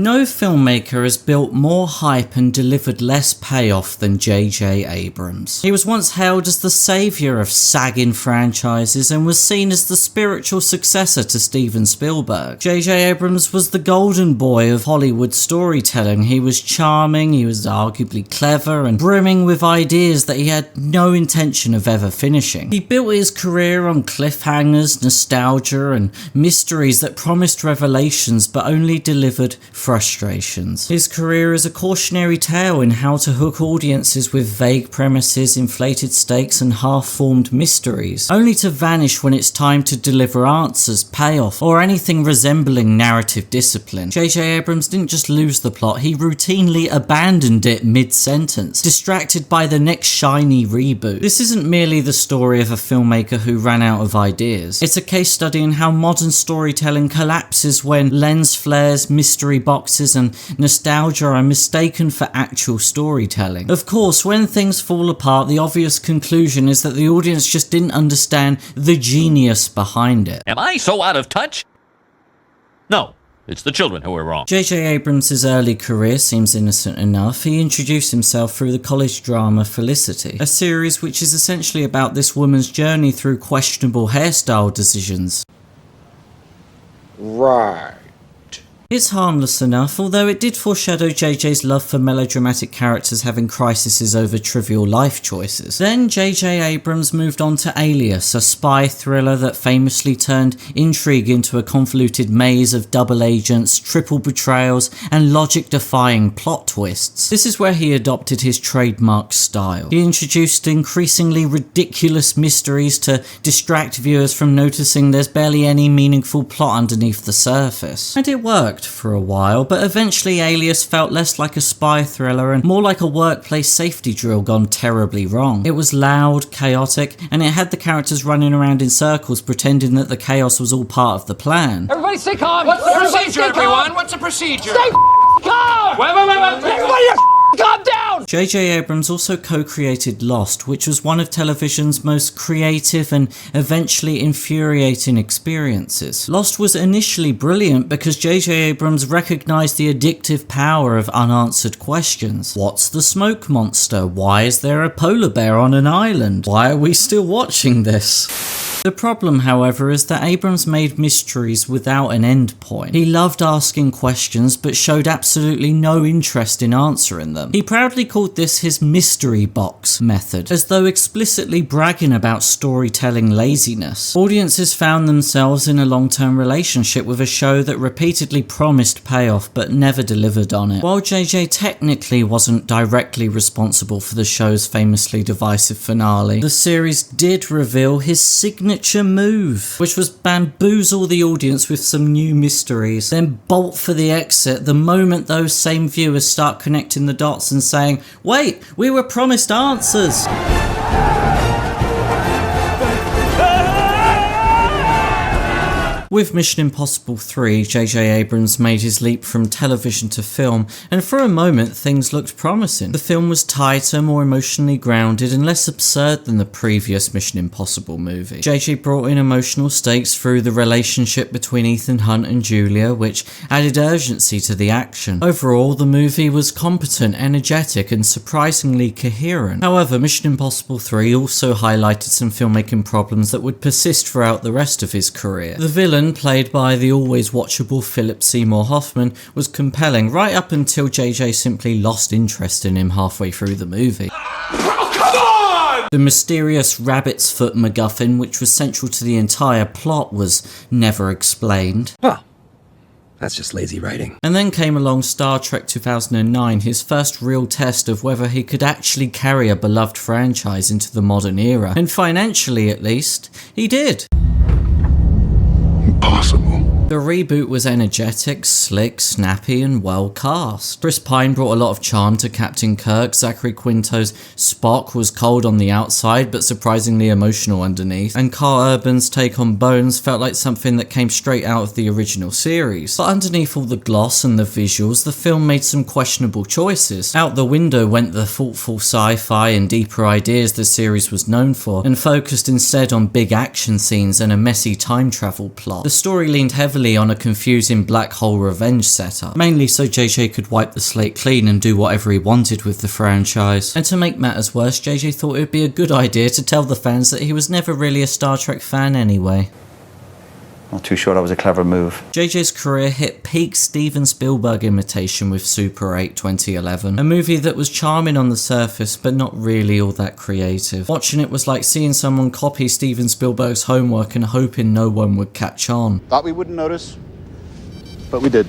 No filmmaker has built more hype and delivered less payoff than J.J. Abrams. He was once hailed as the saviour of sagging franchises and was seen as the spiritual successor to Steven Spielberg. J.J. Abrams was the golden boy of Hollywood storytelling. He was charming, he was arguably clever, and brimming with ideas that he had no intention of ever finishing. He built his career on cliffhangers, nostalgia, and mysteries that promised revelations but only delivered frustrations. His career is a cautionary tale in how to hook audiences with vague premises, inflated stakes, and half-formed mysteries, only to vanish when it's time to deliver answers, payoff, or anything resembling narrative discipline. J.J. Abrams didn't just lose the plot, he routinely abandoned it mid-sentence, distracted by the next shiny reboot. This isn't merely the story of a filmmaker who ran out of ideas. It's a case study in how modern storytelling collapses when lens flares, mystery boxes, and nostalgia are mistaken for actual storytelling. Of course, when things fall apart, the obvious conclusion is that the audience just didn't understand the genius behind it. Am I so out of touch? No, it's the children who are wrong. J.J. Abrams' early career seems innocent enough. He introduced himself through the college drama Felicity, a series which is essentially about this woman's journey through questionable hairstyle decisions. Right. It's harmless enough, although it did foreshadow JJ's love for melodramatic characters having crises over trivial life choices. Then J.J. Abrams moved on to Alias, a spy thriller that famously turned intrigue into a convoluted maze of double agents, triple betrayals, and logic-defying plot twists. This is where he adopted his trademark style. He introduced increasingly ridiculous mysteries to distract viewers from noticing there's barely any meaningful plot underneath the surface. And it worked for a while, but eventually Alias felt less like a spy thriller and more like a workplace safety drill gone terribly wrong. It was loud, chaotic, and it had the characters running around in circles pretending that the chaos was all part of the plan. Everybody stay calm! What's the procedure, everyone? What's the procedure? Stay calm! Wait! Everybody calm down! J.J. Abrams also co-created Lost, which was one of television's most creative and eventually infuriating experiences. Lost was initially brilliant because J.J. Abrams recognized the addictive power of unanswered questions. What's the smoke monster? Why is there a polar bear on an island? Why are we still watching this? The problem, however, is that Abrams made mysteries without an end point. He loved asking questions, but showed absolutely no interest in answering them. He proudly called this his mystery box method, as though explicitly bragging about storytelling laziness. Audiences found themselves in a long-term relationship with a show that repeatedly promised payoff, but never delivered on it. While J.J. technically wasn't directly responsible for the show's famously divisive finale, the series did reveal his signature move, which was bamboozle the audience with some new mysteries, then bolt for the exit the moment those same viewers start connecting the dots and saying, wait, we were promised answers! With Mission Impossible 3, J.J. Abrams made his leap from television to film, and for a moment things looked promising. The film was tighter, more emotionally grounded, and less absurd than the previous Mission Impossible movie. J.J. brought in emotional stakes through the relationship between Ethan Hunt and Julia, which added urgency to the action. Overall, the movie was competent, energetic, and surprisingly coherent. However, Mission Impossible 3 also highlighted some filmmaking problems that would persist throughout the rest of his career. The villain, played by the always watchable Philip Seymour Hoffman, was compelling right up until JJ simply lost interest in him halfway through the movie. Oh, come on! The mysterious rabbit's foot MacGuffin, which was central to the entire plot, was never explained. Well, that's just lazy writing. And then came along Star Trek 2009, his first real test of whether he could actually carry a beloved franchise into the modern era. And financially, at least, he did. Impossible. The reboot was energetic, slick, snappy, and well cast. Chris Pine brought a lot of charm to Captain Kirk. Zachary Quinto's Spock was cold on the outside, but surprisingly emotional underneath. And Carl Urban's take on Bones felt like something that came straight out of the original series. But underneath all the gloss and the visuals, the film made some questionable choices. Out the window went the thoughtful sci-fi and deeper ideas the series was known for, and focused instead on big action scenes and a messy time travel plot. The story leaned heavily heavily on a confusing black hole revenge setup, mainly so JJ could wipe the slate clean and do whatever he wanted with the franchise. And to make matters worse, JJ thought it would be a good idea to tell the fans that he was never really a Star Trek fan anyway. Not too sure that was a clever move. JJ's career hit peak Steven Spielberg imitation with Super 8 2011, a movie that was charming on the surface but not really all that creative. Watching it was like seeing someone copy Steven Spielberg's homework and hoping no one would catch on. Thought we wouldn't notice, but we did.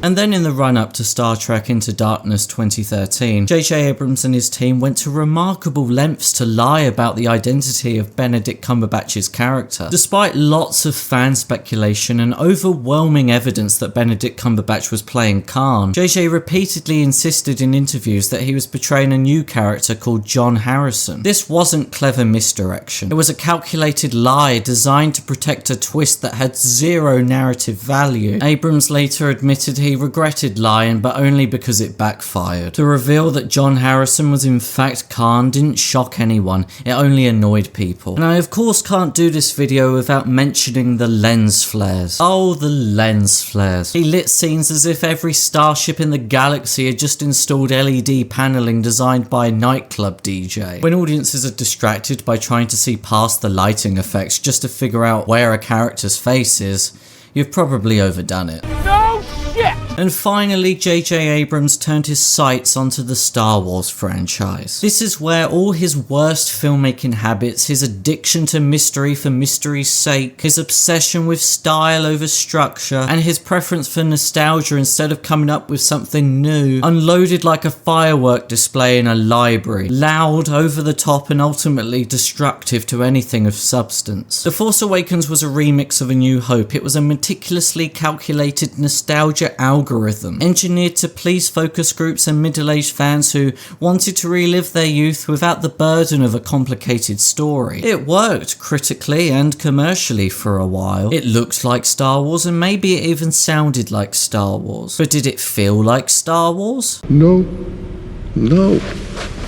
And then in the run-up to Star Trek Into Darkness 2013, J.J. Abrams and his team went to remarkable lengths to lie about the identity of Benedict Cumberbatch's character. Despite lots of fan speculation and overwhelming evidence that Benedict Cumberbatch was playing Khan, J.J. repeatedly insisted in interviews that he was portraying a new character called John Harrison. This wasn't clever misdirection. It was a calculated lie designed to protect a twist that had zero narrative value. Abrams later admitted he regretted lying, but only because it backfired. The reveal that John Harrison was in fact Khan didn't shock anyone, it only annoyed people. And I of course can't do this video without mentioning the lens flares. Oh, the lens flares. He lit scenes as if every starship in the galaxy had just installed LED paneling designed by a nightclub DJ. When audiences are distracted by trying to see past the lighting effects just to figure out where a character's face is, you've probably overdone it. No shit! And finally, J.J. Abrams turned his sights onto the Star Wars franchise. This is where all his worst filmmaking habits, his addiction to mystery for mystery's sake, his obsession with style over structure, and his preference for nostalgia instead of coming up with something new, unloaded like a firework display in a library, loud, over the top, and ultimately destructive to anything of substance. The Force Awakens was a remix of A New Hope. It was a meticulously calculated nostalgia algorithm, engineered to please focus groups and middle-aged fans who wanted to relive their youth without the burden of a complicated story. It worked critically and commercially for a while. It looked like Star Wars and maybe it even sounded like Star Wars. But did it feel like Star Wars? No.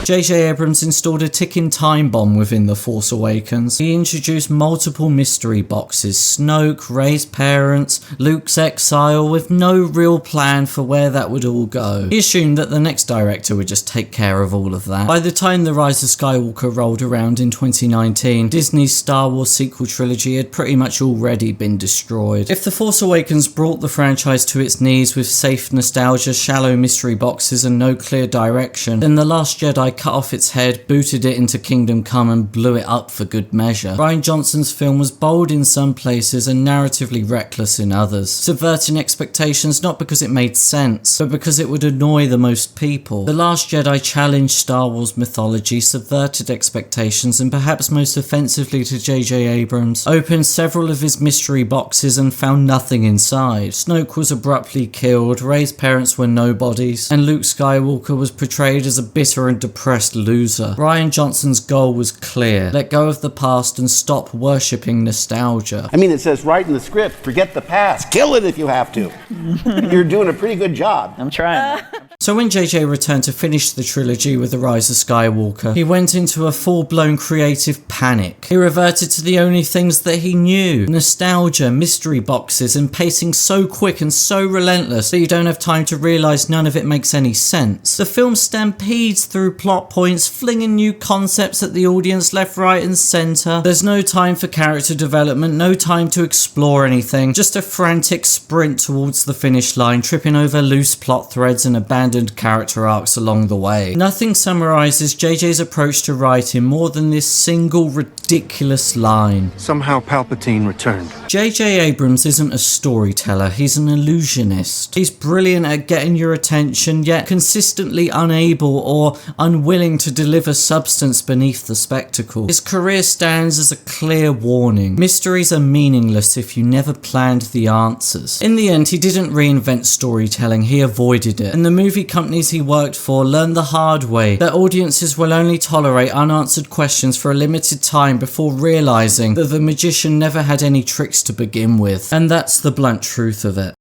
J.J. Abrams installed a ticking time bomb within The Force Awakens. He introduced multiple mystery boxes, Snoke, Rey's parents, Luke's exile, with no real plan for where that would all go. He assumed that the next director would just take care of all of that. By the time The Rise of Skywalker rolled around in 2019, Disney's Star Wars sequel trilogy had pretty much already been destroyed. If The Force Awakens brought the franchise to its knees with safe nostalgia, shallow mystery boxes, and no clear direction, then The Last Jedi cut off its head, booted it into Kingdom Come, and blew it up for good measure. Rian Johnson's film was bold in some places and narratively reckless in others, subverting expectations not because it made sense, but because it would annoy the most people. The Last Jedi challenged Star Wars mythology, subverted expectations, and perhaps most offensively to J.J. Abrams, opened several of his mystery boxes and found nothing inside. Snoke was abruptly killed, Rey's parents were nobodies, and Luke Skywalker was portrayed as a bitter and depressed loser. Rian Johnson's goal was clear: let go of the past and stop worshipping nostalgia. I mean, it says right in the script, forget the past, kill it if you have to. You're doing a pretty good job. I'm trying. So when JJ returned to finish the trilogy with The Rise of Skywalker, he went into a full-blown creative panic. He reverted to the only things that he knew: nostalgia, mystery boxes, and pacing so quick and so relentless that you don't have time to realise none of it makes any sense. The film stampedes through plot points, flinging new concepts at the audience left, right and centre. There's no time for character development, no time to explore anything, just a frantic sprint towards the finish line, tripping over loose plot threads and abandoned character arcs along the way. Nothing summarises JJ's approach to writing more than this single ridiculous line: somehow Palpatine returned. J.J. Abrams isn't a storyteller, he's an illusionist. He's brilliant at getting your attention, yet consistently unable or unwilling to deliver substance beneath the spectacle. His career stands as a clear warning. Mysteries are meaningless if you never planned the answers. In the end, he didn't reinvent storytelling, he avoided it. And the movie companies he worked for learned the hard way that audiences will only tolerate unanswered questions for a limited time before realising that the magician never had any tricks to begin with. And that's the blunt truth of it.